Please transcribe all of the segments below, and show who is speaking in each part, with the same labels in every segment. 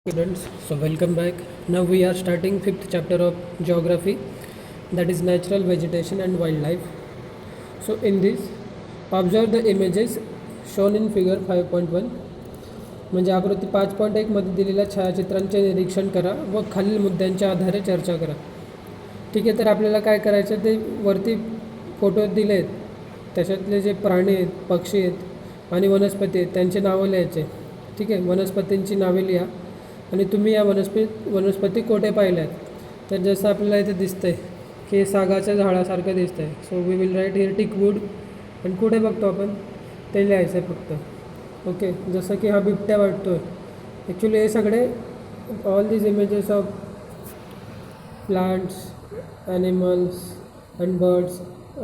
Speaker 1: Students, so welcome back. Now we are starting fifth chapter of geography, that is natural vegetation and wildlife. So in this, observe the images shown in figure 5.1. म्हणजे आकृती 5.1 मध्ये दिलेल्या छायाचित्रांचे निरीक्षण करा व खालील मुद्द्यांच्या आधारे चर्चा करा. ठीक आहे, तर आपल्याला काय करायचं ते वरती फोटो दिले आहेत त्याच्यातले जे प्राणी आहेत, पक्षी आहेत आणि वनस्पती आहेत त्यांचे नावं लिहायचे. ठीक आहे, वनस्पतींची नावे लिहा आणि तुम्ही या वनस्पती कोठे पाहिल्या आहेत. तर जसं आपल्याला इथे दिसतं आहे की हे सागाच्या झाडासारखं दिसतं आहे. So we will write here teakwood. आणि कुठे बघतो आपण ते लिहायचं आहे फक्त. ओके, जसं की हा बिबट्या वाटतो आहे. ॲक्च्युली हे सगळे all these images of plants, animals and birds,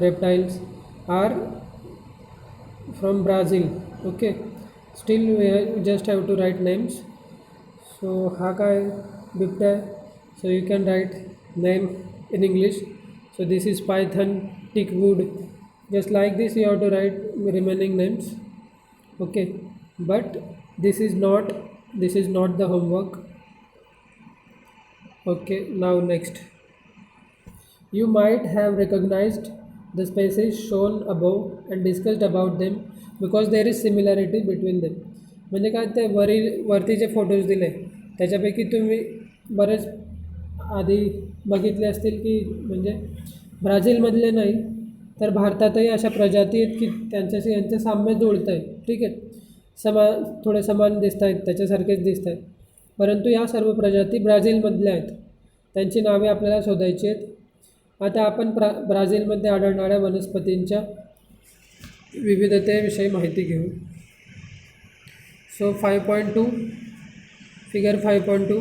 Speaker 1: reptiles are from Brazil. Okay, still we just have to write names. So हा काय बिबट्या आहे. So you can write name in English. So this is python, tickwood. Just like this you have to write remaining names. Okay, but this is not the homework. Okay, now next. You might have recognized the species shown above and discussed about them because there is similarity between them. म्हणजे काय ते वरती जे photos दिले त्याच्यापैकी तुम्ही बरेच आधी बघितले असतील की म्हणजे ब्राझीलमधले नाही तर भारतातही अशा प्रजाती आहेत की त्यांच्याशी यांचं साम्य जुळतं आहे. ठीक आहे, थोडे समान दिसत आहेत, त्याच्यासारखेच दिसत आहेत, परंतु या सर्व प्रजाती ब्राझीलमधल्या आहेत. त्यांची नावे आपल्याला शोधायची आहेत. आता आपण ब्राझीलमध्ये आढळणाऱ्या वनस्पतींच्या विविधतेविषयी माहिती घेऊ. So 5.2 figure 5.2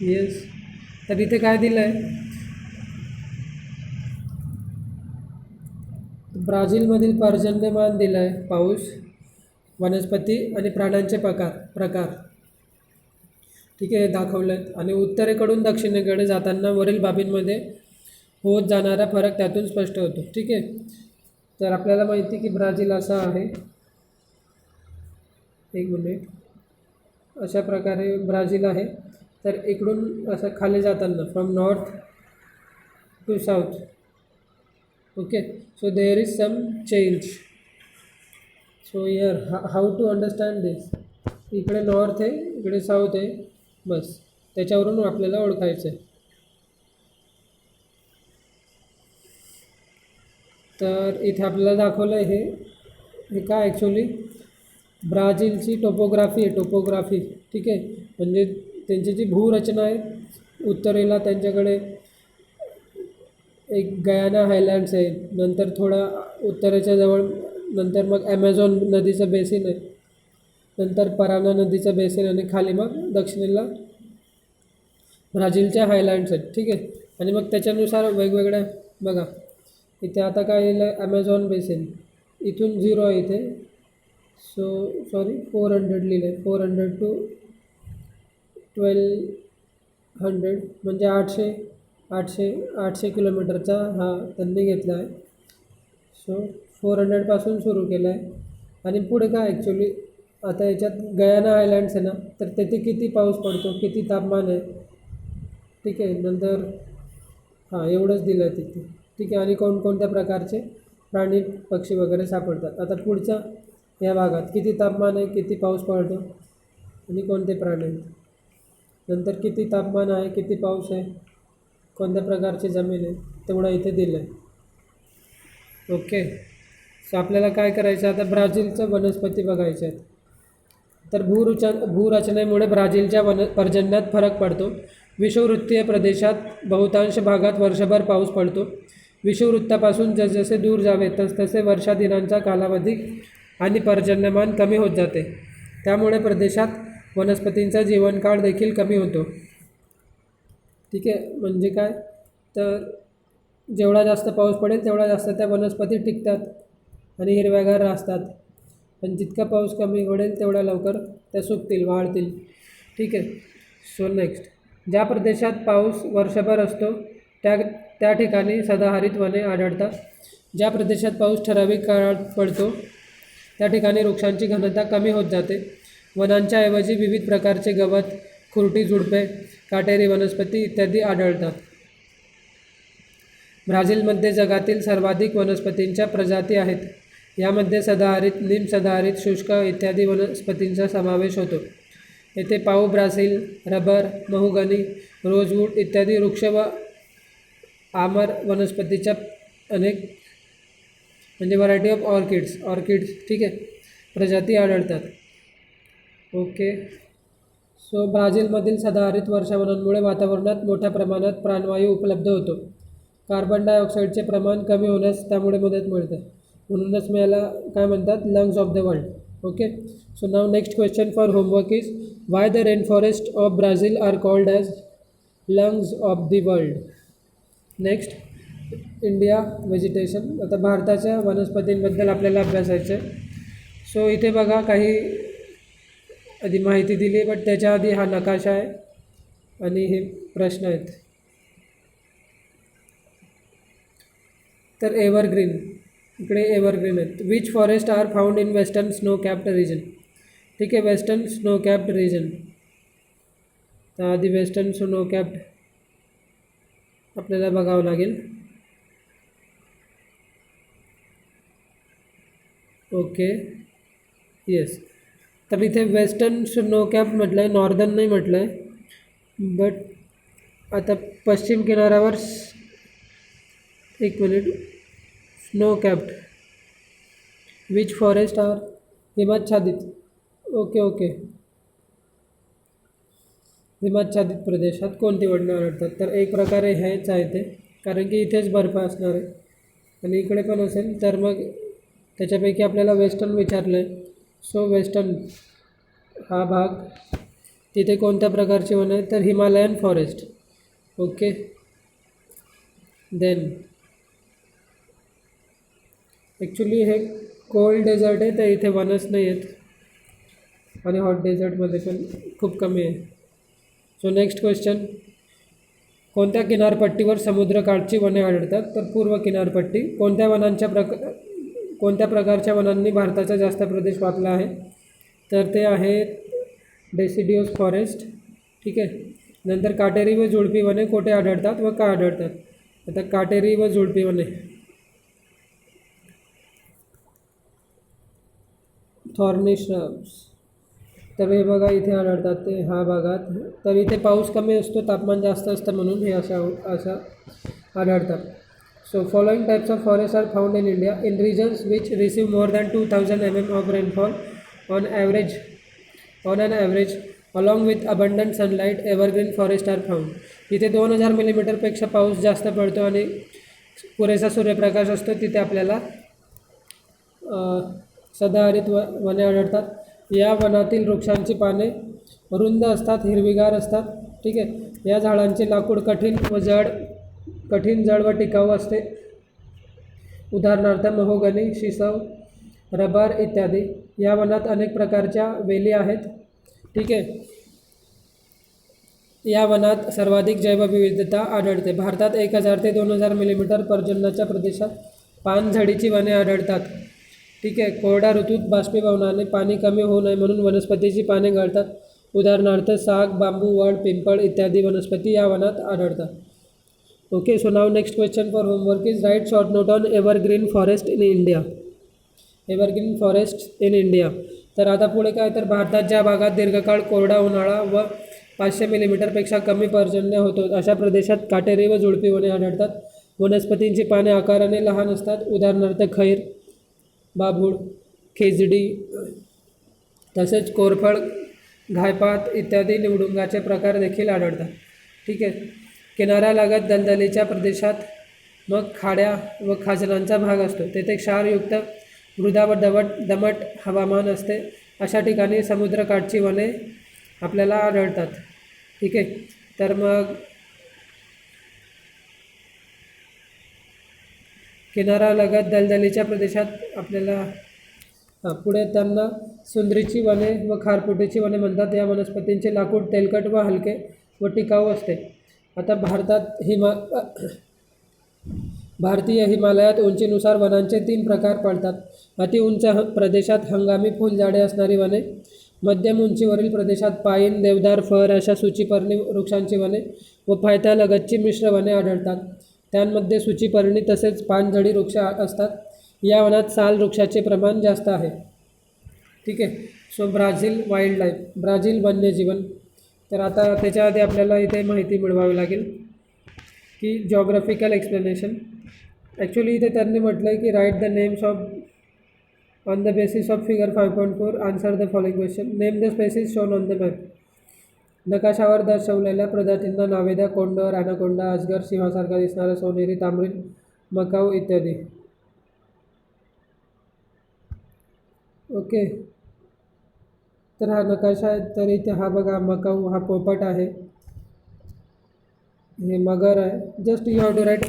Speaker 1: yes. तर इथे काय दिलं आहे, ब्राझीलमधील पर्जन्यमान दिलं आहे, पाऊस, वनस्पती आणि प्राण्यांचे प्रकार. ठीक आहे, हे दाखवलं आहेत. आणि उत्तरेकडून दक्षिणेकडे जाताना वरील बाबींमध्ये होत जाणारा फरक त्यातून स्पष्ट होतो. ठीक आहे, तर आपल्याला माहिती की ब्राझील असा आहे. एक मिनिट, अशा प्रकारे ब्राझील आहे. तर इकडून असं खाली जाताना from north to south. Okay, so there is some change. So here how to understand this. इकडे नॉर्थ आहे, इकडे साऊथ आहे, बस त्याच्यावरून आपल्याला ओळखायचं आहे. तर इथे आपल्याला दाखवलं आहे हे काय ॲक्च्युली ब्राझीलची टोपोग्राफी आहे. टोपोग्राफी, ठीक आहे, म्हणजे त्यांची जी भूरचना आहे. उत्तरेला त्यांच्याकडे एक गयाना हायलँड्स आहे, नंतर थोडा उत्तरेच्या जवळ नंतर मग ॲमेझॉन नदीचं बेसिन आहे, नंतर पराना नदीचं बेसिन आणि खाली मग दक्षिणेला ब्राझीलच्या हायलँड्स आहेत. ठीक आहे, आणि मग त्याच्यानुसार वेगवेगळ्या बघा इथे आता काय लिहिलं आहे, ॲमेझॉन बेसिन इथून 0 आहे इथे. सो सॉरी 400 लिहिलं आहे, 400 to 1200 म्हणजे 800 किलोमीटरचा हा त्यांनी घेतला आहे. सो 400पासून सुरू केलं आहे. आणि पुढे काय ॲक्च्युली आता याच्यात गयाना आयलँड्स आहे ना, तर तिथे किती पाऊस पडतो, किती तापमान आहे. ठीक आहे, नंतर हां एवढंच दिलं आहे तिथे. ठीक आहे, आणि कोणकोणत्या प्रकारचे प्राणी पक्षी वगैरे सापडतात. आता पुढच्या या भागात किती तापमान आहे, किती पाऊस पडतो आणि कोणते प्राणी आहेत. नंतर किती तापमान आहे, किती पाऊस आहे, कोणत्या प्रकारची जमीन आहे, तेवढं इथे दिलं आहे. ओके, सो आपल्याला काय करायचं आता ब्राझीलचं वनस्पती बघायचे आहेत. तर भूरचनेमुळे ब्राझीलच्या पर्जन्यात फरक पडतो. विषुववृत्तीय प्रदेशात बहुतांश भागात वर्षभर पाऊस पडतो. विषुववृत्तापासून जसजसे दूर जावे तसतसे वर्षादिनांचा कालावधी आणि पर्जन्यमान कमी होत जाते. त्यामुळे प्रदेशात वनस्पतींचा जीवनकाळ देखील कमी होतो. ठीक आहे, म्हणजे काय तर जेवढा जास्त पाऊस पडेल तेवढा जास्त त्या वनस्पती टिकतात आणि हिरव्यागार असतात. पण जितका पाऊस कमी पडेल तेवढ्या लवकर त्या सुकतील, वाळतील. ठीक आहे, सो नेक्स्ट. ज्या प्रदेशात पाऊस वर्षभर असतो त्या ठिकाणी सदाहरित वने आढळतात. ज्या प्रदेशात पाऊस ठराविक काळात पडतो त्या ठिकाणी वृक्षांची घनता कमी होत जाते. वनांच्या ऐवजी विविध प्रकारचे गवत, खुरटी झुडपे, काटेरी वनस्पती इत्यादी आढळतात. ब्राझीलमध्ये जगातील सर्वाधिक वनस्पतींच्या प्रजाती आहेत. यामध्ये सदाहरित, निमसदाहरित, शुष्क इत्यादी वनस्पतींचा समावेश होतो. येथे पाऊ ब्राझील, रबर, महुगनी, रोजवूड इत्यादी वृक्ष व आमर वनस्पतीच्या अनेक म्हणजे व्हरायटी ऑफ ऑर्किड्स ठीक आहे, प्रजाती आढळतात. ओके. सो ब्राझीलमधील सदाहरित वर्षावनांमुळे वातावरणात मोठ्या प्रमाणात प्राणवायू उपलब्ध होतो. कार्बन डायऑक्साईडचे प्रमाण कमी होण्यास त्यामुळे मदत मिळते. म्हणूनच मी याला काय म्हणतात, lungs of the world. Okay. So now next question for homework is why the rain forest of Brazil are called as lungs of the world. Next, India vegetation. आता भारताच्या वनस्पतींबद्दल आपल्याला अभ्यासायचं आहे. सो इथे बघा काही आधी माहिती दिली आहे, बट त्याच्या आधी हा नकाशा आहे आणि हे प्रश्न आहेत. तर एव्हरग्रीन, इकडे एव्हरग्रीन आहेत. Which forest are found in western snow capped region. ठीक आहे, वेस्टर्न स्नो कॅप्ड रिजन. तर आधी वेस्टर्न स्नो कॅप्ड आपल्याला बघावं लागेल. Okay, yes. तर इथे वेस्टर्न स्नो कॅप म्हटलं आहे, नॉर्दर्न नाही म्हटलं आहे. बट आता पश्चिम किनाऱ्यावर एक minute, snow capped which forest are हिमाच्छादित. ओके, हिमाच्छादित प्रदेशात कोणती वने आढळतात. तर एक प्रकारे हेच आहे ते, कारण की इथेच बर्फ असणार आहे आणि इकडे पण असेल. तर मग त्याच्यापैकी आपल्याला वेस्टर्न विचारलं आहे. सो वेस्टर्न हा भाग, तिथे कोणत्या प्रकारची वन आहे, तर Himalayan forest. Okay. Then actually हे कोल्ड डेझर्ट आहे, तर इथे वनच नाही आहेत आणि हॉट डेझर्टमध्ये पण खूप कमी आहे. सो नेक्स्ट क्वेश्चन, कोणत्या किनारपट्टीवर समुद्रकाठची वने आढळतात. तर पूर्व किनारपट्टी. कोणत्या प्रकारच्या वनांनी भारताचा जास्त प्रदेश व्यापला आहे. तर ते आहे डेसिडियोस फॉरेस्ट. ठीक आहे. नंतर काटेरी व झुडपी वने कोठे आढळतात व का आढळतात. आता काटेरी व झुडपी वने, थॉर्नी श्रब्स. तर हे बघा इथे आढळतात ते ह्या भागात. तर इथे पाऊस कमी असतो, तापमान जास्त असतं, म्हणून हे असं आढळतात. So following types of forests are found in India in regions which receive more than 2000 mm of rainfall on an average along with abundant sunlight. Evergreen forests are found. इथे 2000 मिलीमीटरपेक्षा पाऊस जास्त पडतो आणि पुरेसा सूर्यप्रकाश असतो, तिथे आपल्याला सदाहरित वने आढळतात. या वनातील वृक्षांची पाने रुंद असतात, हिरवीगार असतात. ठीक आहे. या झाडांचे लाकूड कठीण, जड व टिकाऊ असते. उदाहरणार्थ महोगनी, शिसव, रबर इत्यादी. या वनात अनेक प्रकारच्या वेली आहेत. ठीक आहे. या वनात सर्वाधिक जैवविविधता आढळते. भारतात 1000 ते 2000 मिलीमीटर पर्जन्याच्या प्रदेशात पानझडीची वने आढळतात. ठीक आहे. कोरड्या ऋतूत बाष्पीभवनाने पाणी कमी होऊ नये म्हणून वनस्पतीची पाने गळतात. उदाहरणार्थ साग, बांबू, वड, पिंपळ इत्यादी वनस्पती या वनात आढळतात. Okay. So now next question for homework is write short note on evergreen forest in India. Evergreen forest in India. तर आता पुढे काय, तर भारतात ज्या भागात दीर्घकाळ कोरडा उन्हाळा व 500 मिलीमीटरपेक्षा कमी पर्जन्य होतो अशा प्रदेशात काटेरी व झुडपी वने आढळतात. वनस्पतींची पाने आकाराने लहान असतात. उदाहरणार्थ खैर, बाभूळ, खेजडी, तसेच कोरफड, घायपात इत्यादी निवडुंगाचे प्रकार देखील आढळतात. ठीक आहे. किनाऱ्यालगत दलदलीच्या प्रदेशात मग खाड्या व खाजणांचा भाग असतो. तेथे क्षारयुक्त मृदा व दमट हवामान असते. अशा ठिकाणी समुद्रकाठची वने आपल्याला आढळतात. ठीक आहे. तर मग किनाऱ्यालगत दलदलीच्या प्रदेशात आपल्याला पुढे त्यांना सुंदरीची वने व खारफुटीची वने म्हणतात. या वनस्पतींचे लाकूड तेलकट व हलके व टिकाऊ असते. आता भारतीय हिमालयात उंचीनुसार वनांचे 3 प्रकार पडतात. अतिउंच प्रदेशात हंगामी फुलझाडे असणारी वने, मध्यम उंचीवरील प्रदेशात पाईन, देवदार, फर अशा सूचीपर्णी वृक्षांची वने व पायथ्यालगतची मिश्र वने आढळतात. त्यांमध्ये सूचीपर्णी तसेच पानझडी वृक्ष असतात. या वनात साल वृक्षाचे प्रमाण जास्त आहे. ठीक आहे. So Brazil wild life, Brazil वन्यजीवन. तर आता त्याच्या आधी आपल्याला इथे माहिती मिळवावी लागेल की जॉग्राफिकल एक्सप्लेनेशन. ॲक्च्युली इथे त्यांनी म्हटलं आहे की write the names of on the basis of figure 5.4 answer the following question. Name the species shown on the map. नकाशावर दर्शवलेल्या प्रजातींना नावे द्या. कोंडर, ॲनाकोंडा, अजगर, सिंहासारखा दिसणारा, सोनेरी, तांबरीन, मकाऊ इत्यादी. ओके. तर हा नकाशा आहे. तर इथे हा बघा, मकाऊ हा पोपट आहे, हे मगर आहे. Just you have to write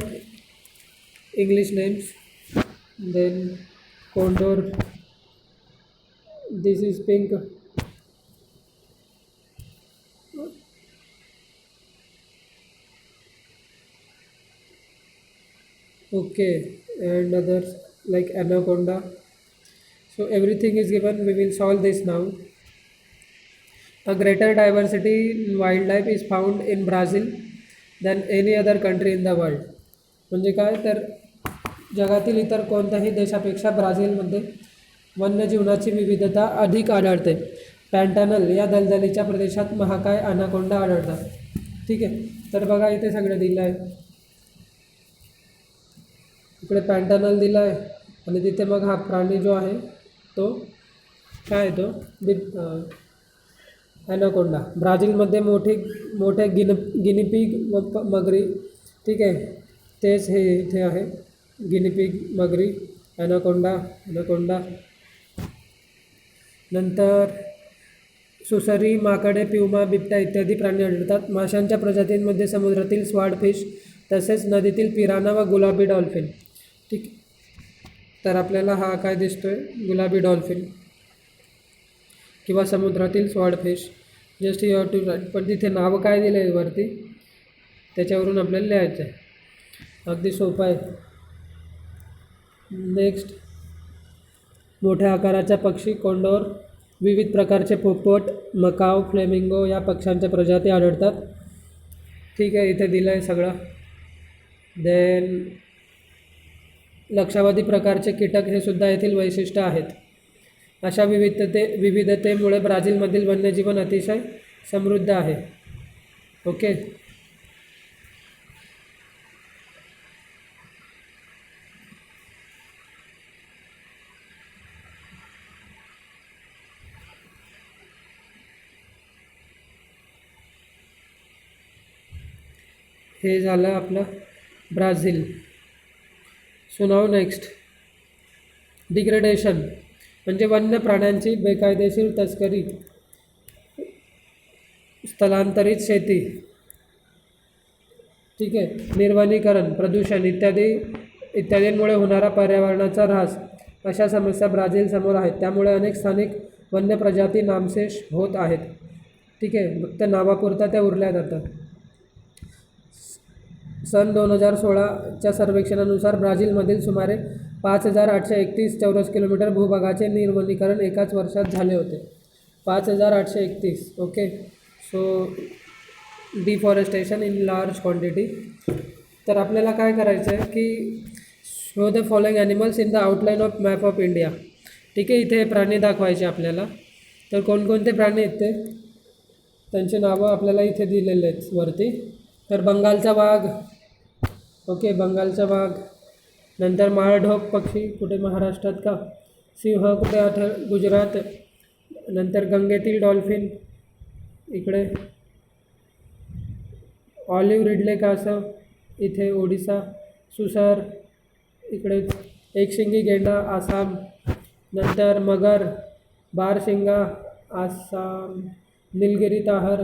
Speaker 1: English names. Then condor, this is pink. Okay, and others like anaconda. So everything is given. We will solve this now. A greater diversity in wildlife is found in Brazil than any other country in the world. म्हणजे काय तर जगातील इतर कोणत्याही देशापेक्षा ब्राझीलमध्ये वन्यजीवनाची विविधता अधिक आढळते. पॅन्टानल या दलदलीच्या प्रदेशात महाकाय अनाकोंडा आढळतात. ठीक आहे. तर बघा इथे सगळं दिलं आहे. इकडे पॅन्टानल दिला आहे आणि तिथे मग हा प्राणी जो आहे तो काय आहे, तो ॲनाकोंडा. ब्राझीलमध्ये मोठ्या गिनीपिग व मगरी. ठीक आहे. तेच हे इथे आहे, गिनीपिग, मगरी, ॲनाकोंडा. नंतर सुसरी, माकडे, पिवमा, बिबट्या इत्यादी प्राणी आढळतात. माशांच्या प्रजातींमध्ये समुद्रातील स्वॉर्डफिश तसेच नदीतील पिराना व गुलाबी डॉल्फिन. ठीक. तर आपल्याला हा काय दिसतोय, गुलाबी डॉल्फिन किंवा समुद्रातील swordfish. Just you have to write. पण तिथे नावं काय दिलं आहे वरती, त्याच्यावरून आपल्याला लिहायचं आहे. अगदी सोपं आहे. नेक्स्ट, मोठ्या आकाराच्या पक्षी, कोंडोर. विविध प्रकारचे पोपट, मकाव, फ्लेमिंगो या पक्ष्यांच्या प्रजाती आढळतात. ठीक आहे. इथे दिलं आहे सगळं. देन लक्षावधी प्रकारचे कीटक हे सुद्धा येथील वैशिष्ट्य आहेत. अशा विविधतेमुळे ब्राझीलमधील वन्यजीवन अतिशय समृद्ध आहे. ओके. हे झालं आपलं Brazil. So now next, degradation म्हणजे वन्य प्राण्यांची बेकायदेशीर तस्करी, स्थलांतरित शेती. ठीक आहे. निर्वनीकरण, प्रदूषण इत्यादींमुळे होणारा पर्यावरणाचा ऱ्हास अशा समस्या ब्राझील समोर आहेत. त्यामुळे अनेक स्थानिक वन्य प्रजाती नामशेष होत आहेत. ठीक आहे. फक्त नावापुरता त्या उरल्या जातात. सन 2016च्या सर्वेक्षणानुसार ब्राझीलमधील सुमारे 5831 चौरस किलोमीटर भूभागाचे निर्वनीकरण एकाच वर्षात झाले होते. 5831. Okay. So deforestation in large quantity. तर आपल्याला काय करायचं आहे की show the following animals in the outline of map of India. ठीक आहे. इथे प्राणी दाखवायचे आपल्याला. तर कोणकोणते प्राणी आहेत ते त्यांची नावं आपल्याला इथे दिलेले आहेत वरती. तर बंगालचा वाघ. ओके. बंगालचा वाघ. नंतर माळढोक पक्षी, कुठे महाराष्ट्रात का. सिंह कुठे, गुजरात. नंतर गंगेतील डॉल्फिन इकडे. ऑलिव्ह रिडले कासव इथे ओडिसा. सुसर इकडेच. एकशिंगी गेंडा आसाम. नंतर मगर, बारशिंगा आसाम. निलगिरी ताहर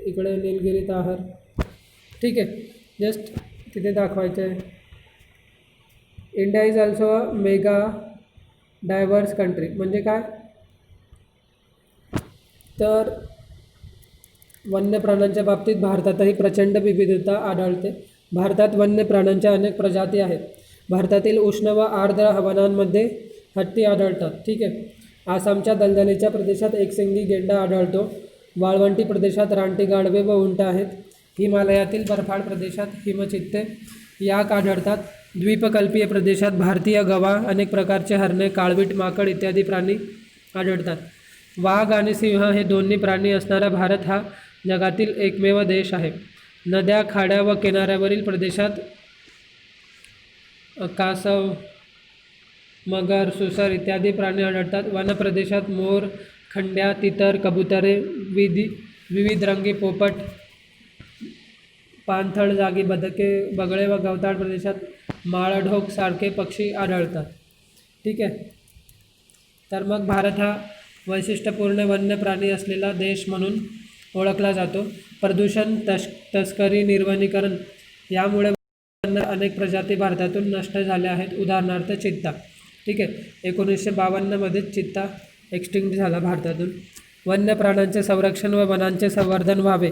Speaker 1: इकडे, निलगिरी ताहर. ठीक आहे. जस्ट तिथे दाखवायचं आहे. India is also a mega diverse country. म्हणजे काय तर वन्य प्राण्यांच्या बाबतीत भारतातही प्रचंड विविधता आढळते. भारतात वन्य प्राण्यांच्या अनेक प्रजाती आहेत. भारतातील उष्ण व आर्द्र हवामानांमध्ये हत्ती आढळतात. ठीक आहे. आसामच्या दलदलीच्या प्रदेशात एकसिंगी गेंडा आढळतो. वाळवंटी प्रदेशात रानटी गाढवे व उंट आहेत. हिमालयातील बर्फाळ प्रदेशात हिमचित्ते याक आढळतात. द्वीपकल्पीय प्रदेशात भारतीय गवा, अनेक प्रकारचे हरणे, काळवीट, माकड इत्यादी प्राणी आढळतात. वाघ आणि सिंह हे दोन्ही प्राणी असणारा भारत हा जगातील एकमेव देश आहे. नद्या, खाड्या व किनाऱ्यावरील प्रदेशात कासव, मगर, सुसर इत्यादी प्राणी आढळतात. वनप्रदेशात मोर, खंड्या, तितर, कबुतरे, विविधरंगी पोपट, पाणथळ जागी बदके, बगळे व गवताळ प्रदेशात माळढोक सारखे पक्षी आढळतात. ठीक आहे. तर मग भारत हा वैशिष्ट्यपूर्ण वन्य प्राणी असलेला देश म्हणून ओळखला जातो. प्रदूषण, तस्करी, निर्वनीकरण यामुळे अनेक प्रजाती भारतातून नष्ट झाल्या आहेत. उदाहरणार्थ चित्ता. ठीक आहे. 1952मध्येच चित्ता एक्सटिंक्ट झाला भारतातून. वन्य प्राण्यांचे संरक्षण व वनांचे संवर्धन व्हावे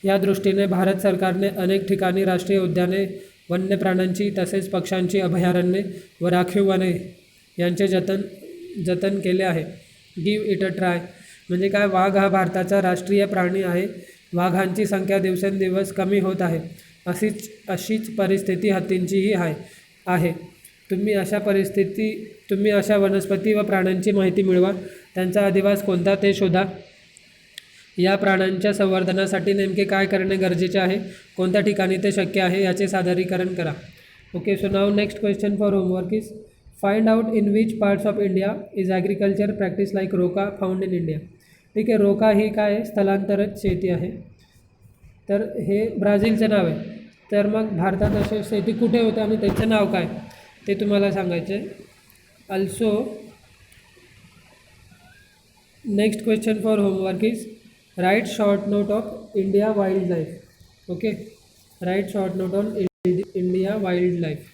Speaker 1: या दृष्टीने भारत सरकारने अनेक ठिकाणी राष्ट्रीय उद्याने, वन्य प्राण्यांची तसेच पक्ष्यांची अभयारण्ये व राखीव वने यांचे जतन केले आहे. गिव्ह इट अ ट्राय म्हणजे काय? वाघ हा भारताचा राष्ट्रीय प्राणी आहे. वाघांची संख्या दिवसेंदिवस कमी होत आहे. अशीच परिस्थिती हत्तींचीही आहे. तुम्ही अशा वनस्पती व प्राण्यांची माहिती मिळवा. त्यांचा अधिवास कोणता ते शोधा. या प्राण्यांच्या संवर्धनासाठी नेमके काय करणे गरजेचे आहे, कोणत्या ठिकाणी ते शक्य आहे याचे सादरीकरण करा. Okay. So now next question for homework is find out in which parts of India is agriculture practice like रोका फाउंड इन इंडिया. ठीक आहे. रोका ही काय आहे? स्थलांतरित शेती आहे. तर हे ब्राझीलचं नाव आहे. तर मग भारतात असे शेती कुठे होते आणि त्याचं नाव काय ते तुम्हाला सांगायचं आहे. Also next question for homework is write short note of India wild life. Okay. Write short note on India wild life.